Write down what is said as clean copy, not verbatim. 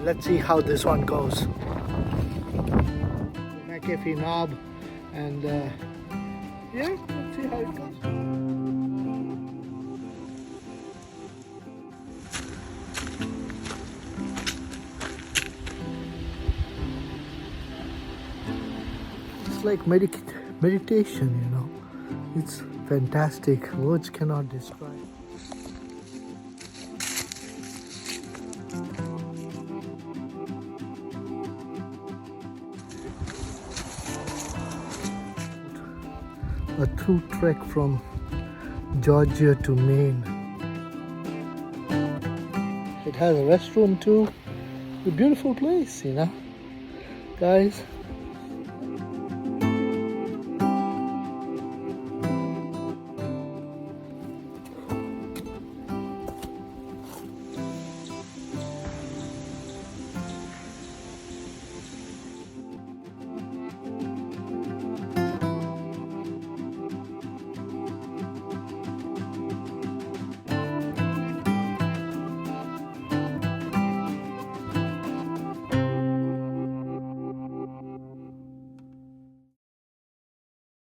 let's see how this one goes. McAfee Knob, and yeah, let's see how it goes. It's like meditation, you know. It's fantastic. Words cannot describe. A through trek from Georgia to Maine. It has a restroom too. A beautiful place, you know. Guys,